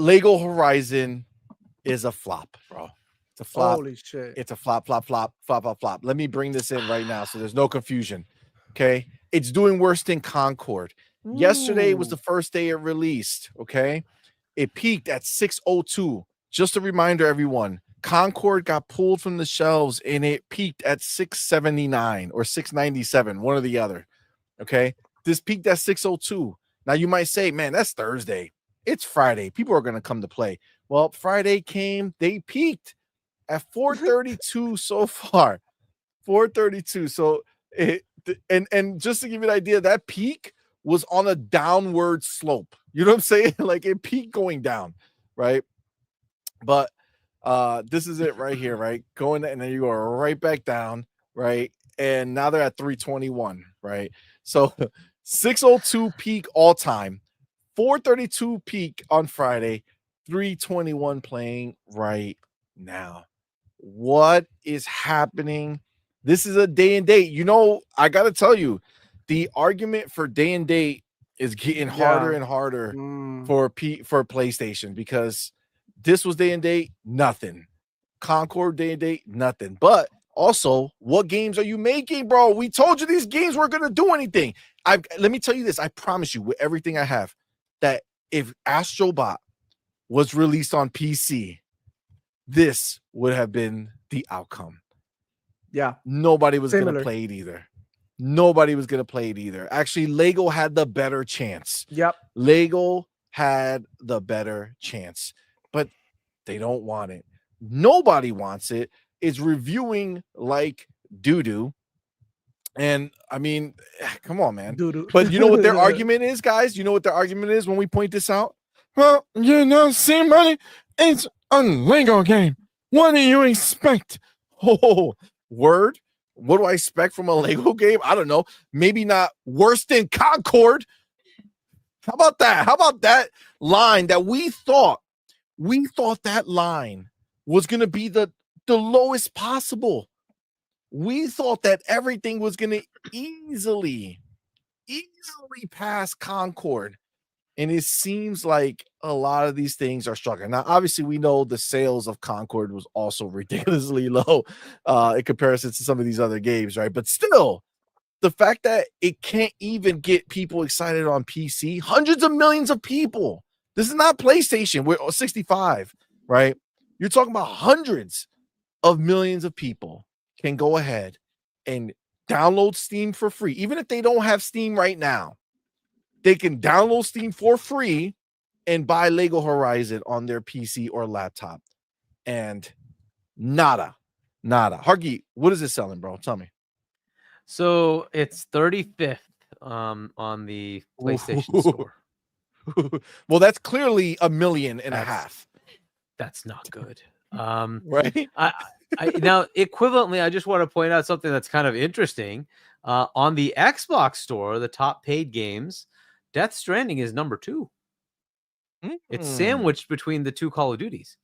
Lego Horizon is a flop, bro. It's a flop. Holy shit. It's a flop. Let me bring this in right now so there's no confusion. Okay. It's doing worse than Concord. Yesterday was the first day it released. Okay. It peaked at 602. Just a reminder, everyone. Concord got pulled from the shelves and it peaked at 679 or 697, one or the other. Okay. This peaked at 602. Now you might say, man, that's Thursday. It's Friday. People are going to come to play. Well, Friday came, they peaked at 432 so far. 432. So and just to give you an idea, that peak was on a downward slope. You know what I'm saying? Like it peaked going down, right? But this is it right here, right? Going and then you go right back down, right? And now they're at 321, right? So 602 peak all time, 432 peak on Friday, 321 playing right now. What is happening? This is a day and date. You know, I got to tell you, the argument for day and date is getting harder and harder for PlayStation, because this was day and date, nothing. Concord day and date, nothing. But also, what games are you making, bro? We told you these games weren't going to do anything. Let me tell you this. I promise you with everything I have that if Astrobot was released on PC, this would have been the outcome. Yeah. Nobody was going to play it either. Nobody was going to play it either. Actually, Lego had the better chance. Yep. Lego had the better chance, but they don't want it. Nobody wants it. It's reviewing like doo-doo. And I mean, come on, man. Doo-doo. But you know what their argument is, guys? You know what their argument is when we point this out? Well, you know, CMoney, it's a Lego game. What do you expect? Oh, word. What do I expect from a Lego game? I don't know. Maybe not worse than Concord. How about that? How about that line that we thought that line was going to be the lowest possible. We thought that everything was going to easily pass Concord. And it seems like a lot of these things are struggling. Now, obviously, we know the sales of Concord was also ridiculously low in comparison to some of these other games, right? But still, the fact that it can't even get people excited on PC, hundreds of millions of people. This is not PlayStation. We're 65, right? You're talking about hundreds of millions of people can go ahead and download Steam for free. Even if they don't have Steam right now, they can download Steam for free and buy Lego Horizon on their PC or laptop. And nada. Hargi, what is it selling, bro? Tell me. So it's 35th on the PlayStation Store. Well, that's clearly 1.5 million. That's not good. Right? Now, equivalently, I just want to point out something that's kind of interesting. On the Xbox Store, the top paid games, Death Stranding is number 2. It's sandwiched between the two Call of Duties.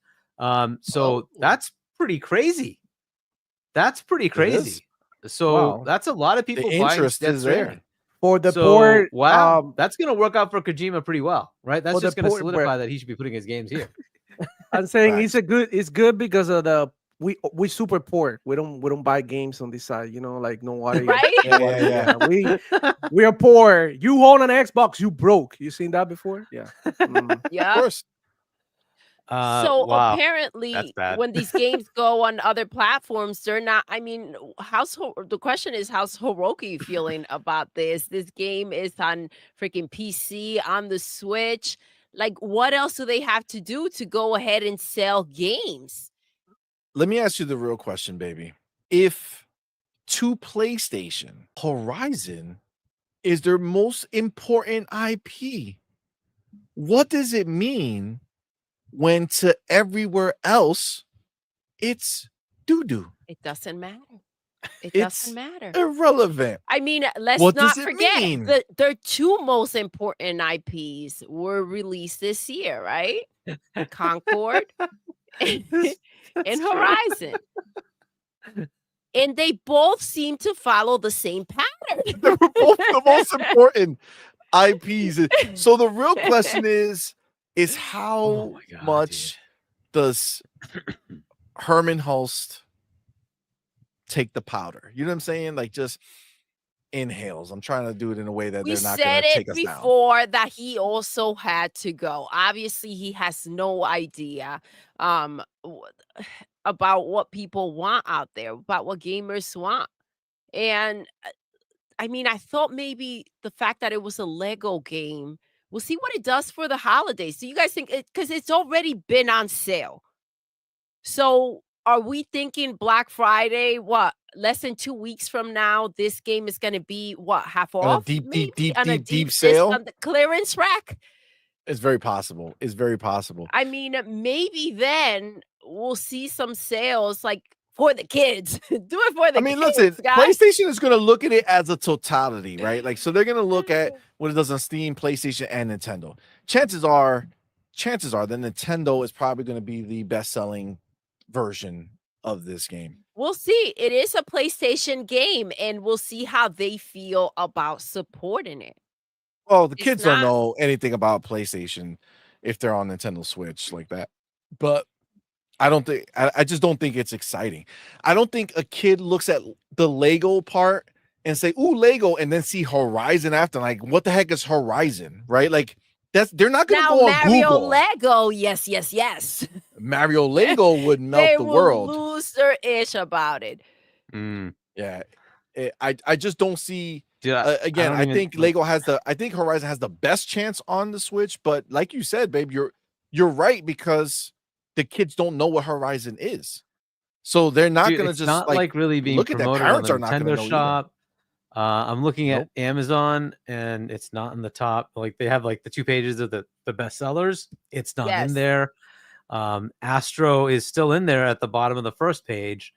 So that's pretty crazy. So that's a lot of people the buying interest Death is Stranding. there. For the port, wow, that's going to work out for Kojima pretty well, right? That's just going to port, solidify that he should be putting his games here. I'm saying it's good because of we super poor. We don't buy games on this side, you know, like no water. Right? Yeah. We are poor. You own an Xbox, you broke. You seen that before? Yeah. Yeah. Of course. So wow. apparently when these games go on other platforms, they're not, I mean, the question is, how's Hiroki feeling about this? This game is on freaking PC, on the Switch. Like, what else do they have to do to go ahead and sell games? Let me ask you the real question, baby. If to PlayStation, Horizon is their most important IP, what does it mean when to everywhere else it's doo-doo? It doesn't matter. It It's doesn't matter. irrelevant. I mean, let's What not does it forget mean? their two most important IPs were released this year, right? Concord and Horizon. And they both seem to follow the same pattern. They were both the most important IPs. So the real question is, is Oh how my God, much does Herman Hulst take the powder? You know what I'm saying? Like just inhales. I'm trying to do it in a way that We they're not going said to it take us down. before that he also had to go. Obviously, he has no idea w- about what people want out there, about what gamers want. And I mean, I thought maybe the fact that it was a Lego game, we'll see what it does for the holidays. Do you guys think it, because it's already been on sale? So are we thinking Black Friday? What, less than 2 weeks from now? This game is going to be what, half On a off? deep, Maybe deep, deep, on a deep, deep deep disc sale. on the clearance rack. It's very possible. It's very possible. I mean, maybe then we'll see some sales like for the kids. Do it for the I mean, kids, listen, guys. PlayStation is going to look at it as a totality, right? Like, so they're going to look at what it does on Steam, PlayStation, and Nintendo. Chances are that Nintendo is probably going to be the best-selling version of this game. We'll see. It is a PlayStation game, and we'll see how they feel about supporting it. Well, the It's kids don't not- know anything about PlayStation if they're on Nintendo Switch like that. But I just don't think it's exciting. I don't think a kid looks at the Lego part and say, "Ooh, Lego," and then see Horizon after. Like, what the heck is Horizon, right? Like, they're not gonna Now go on Mario Google. Lego, yes. Mario Lego would melt They the will world. lose their ish about it. Yeah, I just don't see. Dude, Again, don't I even, think like, I think Horizon has the best chance on the Switch. But like you said, babe, you're right, because the kids don't know what Horizon is, so they're not dude, gonna it's just not like really being look at their promoted on parents the are not gonna Nintendo know either. shop. I'm looking Nope. at Amazon, and it's not in the top. Like, they have like the 2 pages of the best sellers. It's not in Yes. there. Astro is still in there at the bottom of the first page,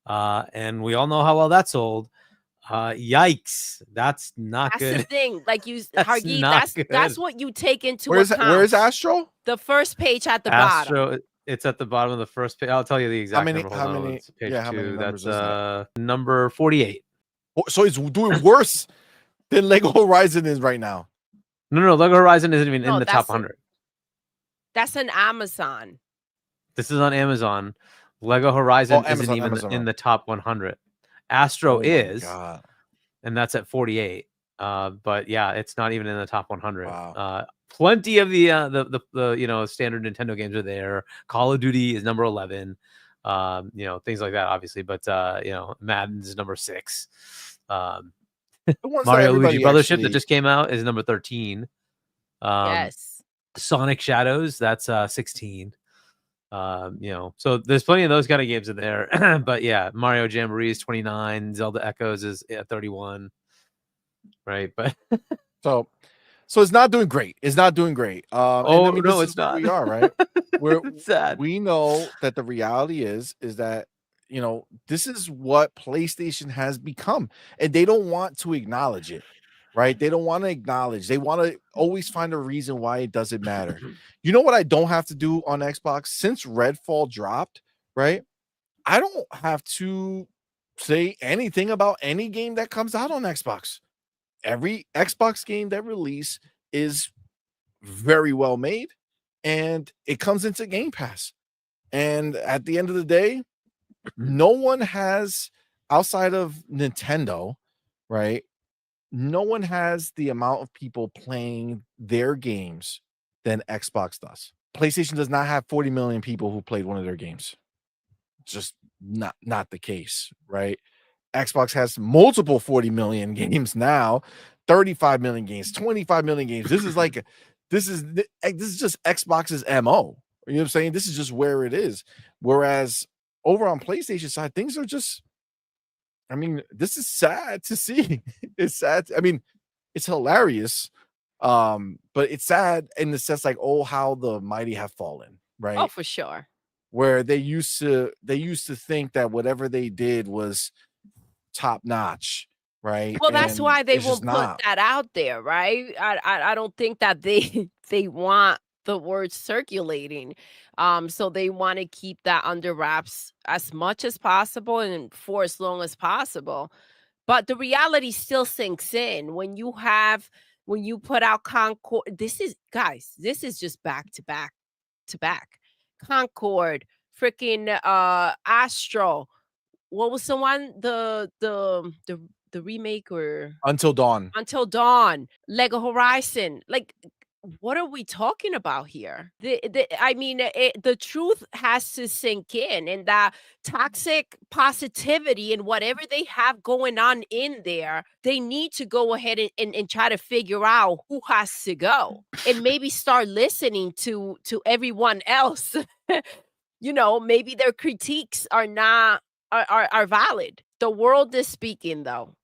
and we all know how well that sold. Yikes, that's not That's good. the thing. Like you, That's Hargeet, not that's good. what you take into Where's account. Astro? The first page at the bottom. Astro, it's at the bottom of the first page. I'll tell you the exact many- number. how Hold on, many- it's page yeah, how many 2. numbers That's is that? number 48. So it's doing worse than Lego Horizon is right now. No, Lego Horizon isn't even No, in the top that's 100. That's an Amazon. This is on Amazon. Lego Horizon isn't Amazon, even Amazon, in right. the top 100. Astro Oh my is, God. and that's at 48. But yeah, it's not even in the top 100. Wow. Plenty of the standard Nintendo games are there. Call of Duty is number 11. Things like that, obviously. But Madden's number 6. The ones that Mario everybody Luigi Brothership actually- that just came out is number 13. Yes. Sonic Shadows, that's 16. So there's plenty of those kind of games in there. But yeah, Mario Jamboree is 29. Zelda Echoes is at 31. Right, but so it's not doing great. It's not doing great. And Oh, I mean, no, this it's is where not. we are, right? It's sad. We know that the reality is that this is what PlayStation has become, and they don't want to acknowledge it, right? They don't want to acknowledge. They want to always find a reason why it doesn't matter. You know what I don't have to do on Xbox since Redfall dropped, right? I don't have to say anything about any game that comes out on Xbox. Every Xbox game that release is very well made, and it comes into Game Pass. And at the end of the day, no one has, outside of Nintendo, right? No one has the amount of people playing their games than Xbox does. PlayStation does not have 40 million people who played one of their games. Just not the case, right? Xbox has multiple 40 million games now, 35 million games, 25 million games. This is just Xbox's MO. You know what I'm saying? This is just where it is. Whereas over on PlayStation side, things are just, I mean, this is sad to see. It's sad. I mean, it's hilarious. But it's sad in the sense like, oh, how the mighty have fallen, right? Oh, for sure. Where they used to think that whatever they did was top notch, right? Well, that's And why they it's just won't put not. that out there, right? I don't think that they want the word circulating. So they want to keep that under wraps as much as possible and for as long as possible. But the reality still sinks in when you have when you put out Concord, this is just back to back to back. Concord, freaking Astro. What was the one? The remake or Until Dawn. Until Dawn, Lego Horizon. Like, what are we talking about here? I mean, the truth has to sink in, and that toxic positivity and whatever they have going on in there, they need to go ahead and try to figure out who has to go, and maybe start listening to everyone else. You know, maybe their critiques are not are valid. The world is speaking, though,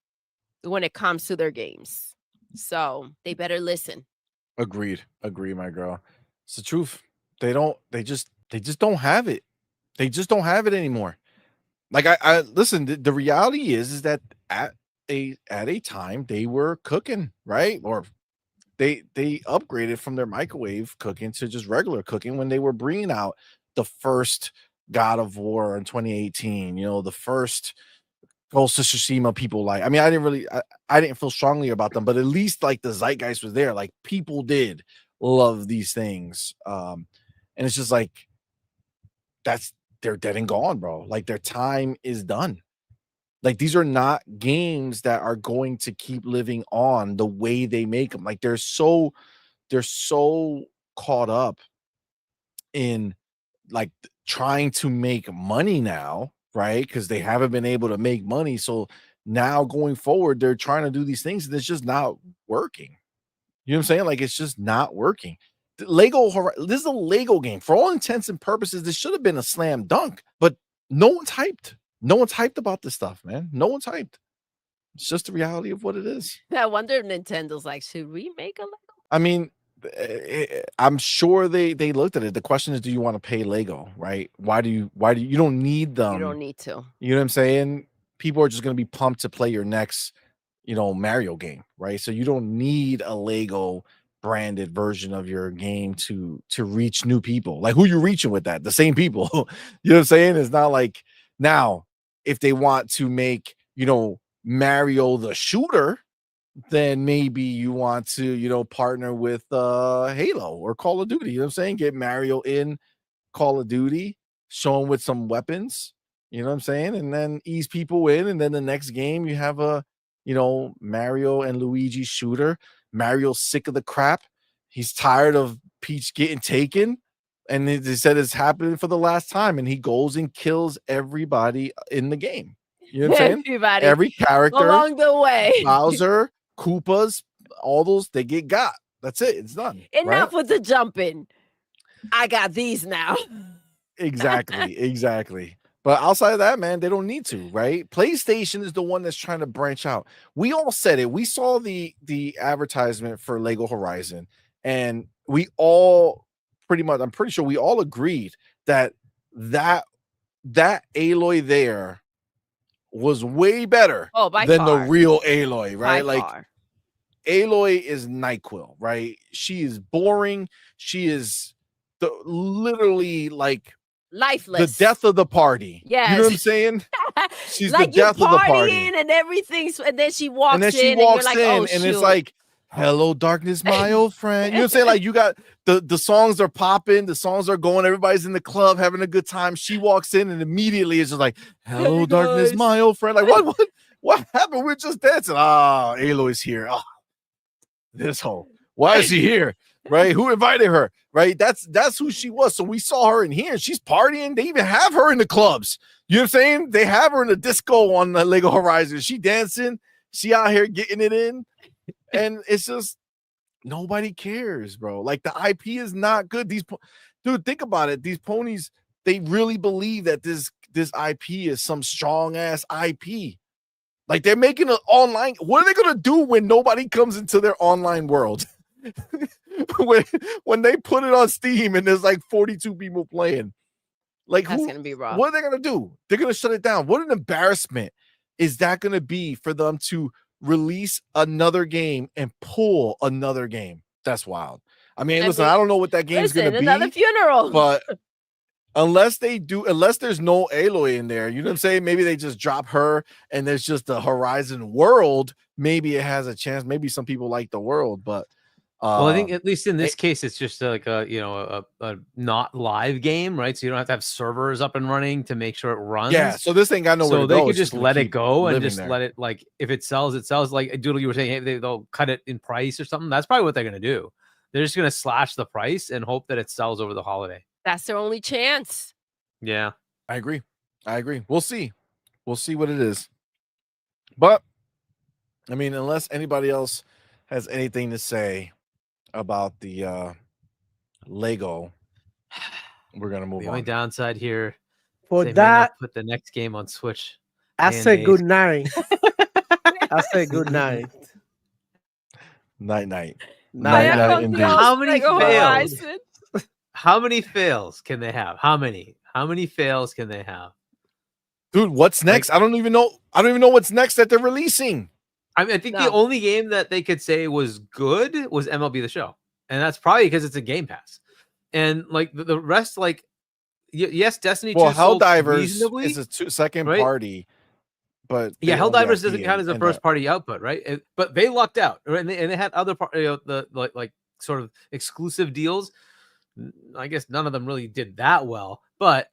when it comes to their games, so they better listen. Agreed, my girl. It's the truth. They just don't have it. They just don't have it anymore. Like I listen, the reality is that at a time they were cooking, right? Or they upgraded from their microwave cooking to just regular cooking when they were bringing out the first God of War in 2018, you know, the first Ghost of Tsushima. People like, I mean, I didn't feel strongly about them, but at least like the zeitgeist was there. Like people did love these things. And it's just like, they're dead and gone, bro. Like their time is done. Like these are not games that are going to keep living on the way they make them. Like they're so caught up in like trying to make money now, right? Because they haven't been able to make money. So now going forward, they're trying to do these things and it's just not working. You know what I'm saying? Like it's just not working. This is a Lego game. For all intents and purposes, this should have been a slam dunk, but no one's hyped. No one's hyped about this stuff, man. No one's hyped. It's just the reality of what it is. I wonder if Nintendo's like, should we make a Lego? I mean, I'm sure they looked at it. The question is, do you want to pay Lego, right? Why do you don't need them? You don't need to. You know what I'm saying? People are just going to be pumped to play your next, you know, Mario game, right? So you don't need a Lego branded version of your game to reach new people. Like who you reaching with that? The same people. You know what I'm saying? It's not like now if they want to make, you know, Mario the shooter, then maybe you want to, you know, partner with Halo or Call of Duty. You know what I'm saying? Get Mario in Call of Duty, show him with some weapons, you know what I'm saying? And then ease people in. And then the next game you have a, you know, Mario and Luigi shooter. Mario's sick of the crap. He's tired of Peach getting taken. And they said it's happening for the last time. And he goes and kills everybody in the game. You know what I'm saying? Everybody. Every character along the way. Bowser, Koopas, all those, they get got. That's it. It's done. Enough right? with the jumping. I got these now. Exactly. But outside of that, man, they don't need to, right? PlayStation is the one that's trying to branch out. We all said it. We saw the advertisement for Lego Horizon, and we all pretty much, I'm pretty sure we all agreed that Aloy there was way better than far. the real Aloy, right? By like far. Aloy is NyQuil, right? She is boring. She is literally like lifeless. The death of the party. Yes. You know what I'm saying? She's like the death of the party. And everything. And then she walks in. And then you're like, oh, and it's like, hello, darkness, my old friend. You know what I'm saying? Like you got the songs are popping, the songs are going, everybody's in the club having a good time. She walks in and immediately it's just like, hello, darkness, my old friend. Like what happened? We're just dancing. Ah, Aloy's here. Oh, this hoe. Why is she here? Right? Who invited her? Right? That's who she was. So we saw her in here and she's partying. They even have her in the clubs. You know what I'm saying? They have her in the disco on the Lego Horizon. She dancing. She out here getting it in. And it's just nobody cares, bro. Like the IP is not good. Dude, think about it. These ponies, they really believe that this IP is some strong ass IP. Like they're making an online. What are they gonna do when nobody comes into their online world? when they put it on Steam and there's like 42 people playing, like that's gonna be rough. What are they gonna do? They're gonna shut it down. What an embarrassment is that gonna be for them to release another game and pull another game? That's wild. I mean, listen, I don't know what that game is gonna be. Another funeral, but unless there's no Aloy in there, you know what I'm saying? Maybe they just drop her and there's just the Horizon world. Maybe it has a chance. Maybe some people like the world, but well, I think at least in this case, it's just like a not live game, right? So you don't have to have servers up and running to make sure it runs. yeah. So this thing got nowhere So to they go. could It's just gonna let it keep go and living just there. let it, like, if it sells, it sells. Like Doodle, you were saying, hey, they'll cut it in price or something. That's probably what they're gonna do. They're just gonna slash the price and hope that it sells over the holiday. That's their only chance. Yeah. I agree. We'll see what it is. But I mean, unless anybody else has anything to say about the Lego, we're gonna move The only on. downside here, For they may not that, put the next game on Switch. I say Mayonnaise. good night. I say good night. Night. Night. Night indeed. How many Lego fails? Horizon. How many fails can they have? How many fails can they have? Dude, what's next? I don't even know what's next that they're releasing. I mean, I think the No. only game that they could say was good was MLB The Show, and that's probably because it's a Game Pass. And like the rest, like yes, Destiny 2 Well, sold Helldivers reasonably. is a second right? party, but Yeah, they own Helldivers the doesn't IP count as a and first party output, right? But they lucked out, right? And they had other the like sort of exclusive deals. I guess none of them really did that well, but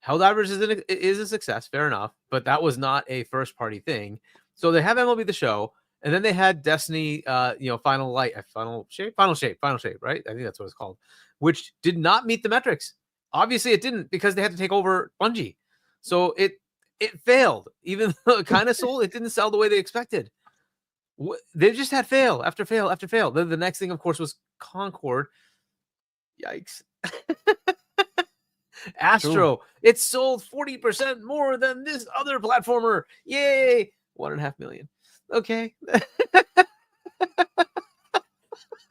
Helldivers is a success, fair enough. But that was not a first party thing. So they have MLB The Show, and then they had Destiny, Final Shape, right? I think that's what it's called, which did not meet the metrics. Obviously, it didn't because they had to take over Bungie. So it failed. Even though it kind of sold, it didn't sell the way they expected. They just had fail after fail after fail. Then the next thing, of course, was Concord. Yikes. Astro, it sold 40% more than this other platformer. Yay! 1.5 million. Okay.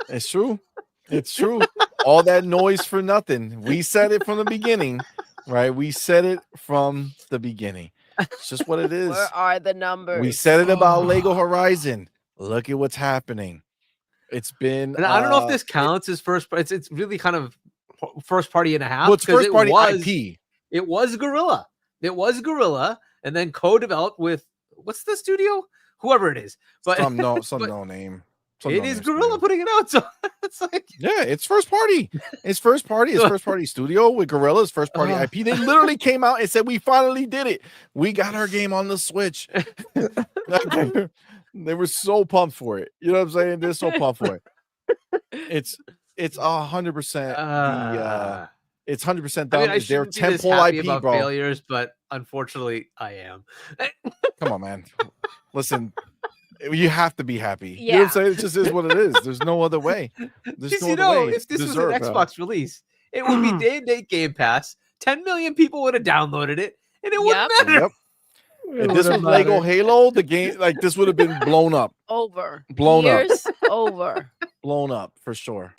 It's true. It's true. All that noise for nothing. We said it from the beginning, right? We said it from the beginning. It's just what it is. Where are the numbers? We said it about Lego Horizon. Look at what's happening. It's been. And I don't know if this counts as first. It's really kind of first party and a half. Well, it's first party was, IP. It was Guerrilla. And then co-developed with what's the studio? Whoever it is. But Some no but name. It is Guerrilla putting it out. So it's like, yeah, it's first party. It's first party. It's first party studio with Guerrilla's first party IP. They literally came out and said, "We finally did it. We got our game on the Switch." They were so pumped for it. You know what I'm saying? They're so pumped for it. It's 100%. It's 100% done. I mean, I Their shouldn't be this tentpole happy IP, about bro. failures, but unfortunately, I am. Come on, man. Listen, you have to be happy. You know what Yeah. I'm saying? It just is what it is. There's no other way. There's Just, no other way. if this was an Deserve, bro. Xbox release, it would be day-and-date Game Pass. 10 million people would have downloaded it, and it wouldn't matter. Yep. If this was Lego Halo, the game, like, this would have been blown up. Over. Blown up. Years over. Blown up for sure.